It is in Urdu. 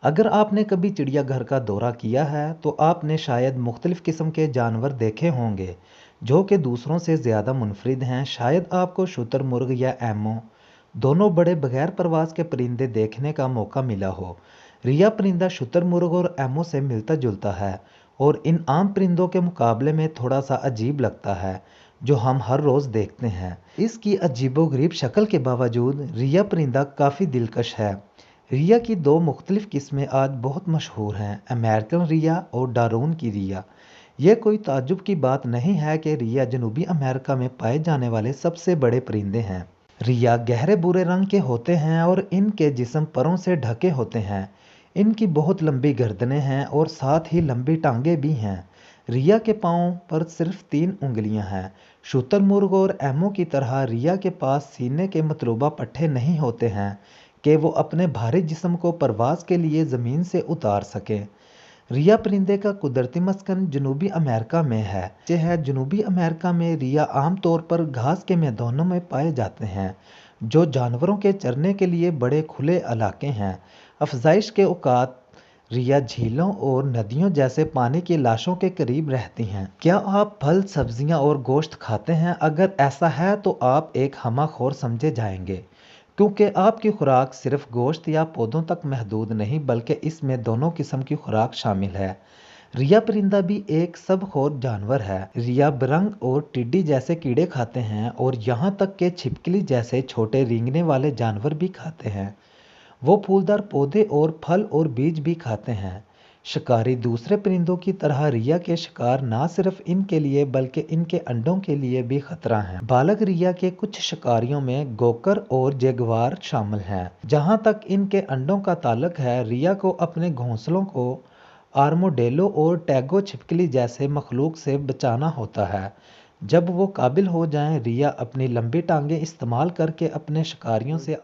اگر آپ نے کبھی چڑیا گھر کا دورہ کیا ہے تو آپ نے شاید مختلف قسم کے جانور دیکھے ہوں گے جو کہ دوسروں سے زیادہ منفرد ہیں۔ شاید آپ کو شتر مرغ یا ایمو دونوں بڑے بغیر پرواز کے پرندے دیکھنے کا موقع ملا ہو۔ ریا پرندہ شتر مرغ اور ایمو سے ملتا جلتا ہے اور ان عام پرندوں کے مقابلے میں تھوڑا سا عجیب لگتا ہے جو ہم ہر روز دیکھتے ہیں۔ اس کی عجیب و غریب شکل کے باوجود ریا پرندہ کافی دلکش ہے۔ ریا کی دو مختلف قسمیں آج بہت مشہور ہیں، امریکن ریا اور ڈارون کی ریا۔ یہ کوئی تعجب کی بات نہیں ہے کہ ریا جنوبی امریکہ میں پائے جانے والے سب سے بڑے پرندے ہیں۔ ریا گہرے بھورے رنگ کے ہوتے ہیں اور ان کے جسم پروں سے ڈھکے ہوتے ہیں۔ ان کی بہت لمبی گردنیں ہیں اور ساتھ ہی لمبی ٹانگیں بھی ہیں۔ ریا کے پاؤں پر صرف 3 انگلیاں ہیں۔ شتر مرغ اور ایمو کی طرح ریا کے پاس سینے کے مطلوبہ پٹھے نہیں ہوتے ہیں کہ وہ اپنے بھاری جسم کو پرواز کے لیے زمین سے اتار سکیں۔ ریا پرندے کا قدرتی مسکن جنوبی امریکہ میں ہے۔ جنوبی امریکہ میں ریا عام طور پر گھاس کے میدانوں میں پائے جاتے ہیں جو جانوروں کے چرنے کے لیے بڑے کھلے علاقے ہیں۔ افزائش کے اوقات ریا جھیلوں اور ندیوں جیسے پانی کی لاشوں کے قریب رہتی ہیں۔ کیا آپ پھل، سبزیاں اور گوشت کھاتے ہیں؟ اگر ایسا ہے تو آپ ایک ہمہ خور سمجھے جائیں گے کیونکہ آپ کی خوراک صرف گوشت یا پودوں تک محدود نہیں بلکہ اس میں دونوں قسم کی خوراک شامل ہے۔ ریا پرندہ بھی ایک سب خور جانور ہے۔ ریا برنگ اور ٹڈی جیسے کیڑے کھاتے ہیں اور یہاں تک کہ چھپکلی جیسے چھوٹے رینگنے والے جانور بھی کھاتے ہیں۔ وہ پھولدار پودے اور پھل اور بیج بھی کھاتے ہیں۔ شکاری دوسرے پرندوں کی طرح ریا کے شکار نہ صرف ان کے لیے بلکہ ان کے انڈوں کے لیے بھی خطرہ ہیں۔ بالغ ریا کے کچھ شکاریوں میں گوکر اور جیگوار شامل ہیں۔ جہاں تک ان کے انڈوں کا تعلق ہے، ریا کو اپنے گھونسلوں کو آرموڈیلو اور ٹیگو چھپکلی جیسے مخلوق سے بچانا ہوتا ہے۔ جب وہ قابل ہو جائیں، ریا اپنی لمبی ٹانگیں استعمال کر کے اپنے شکاریوں سے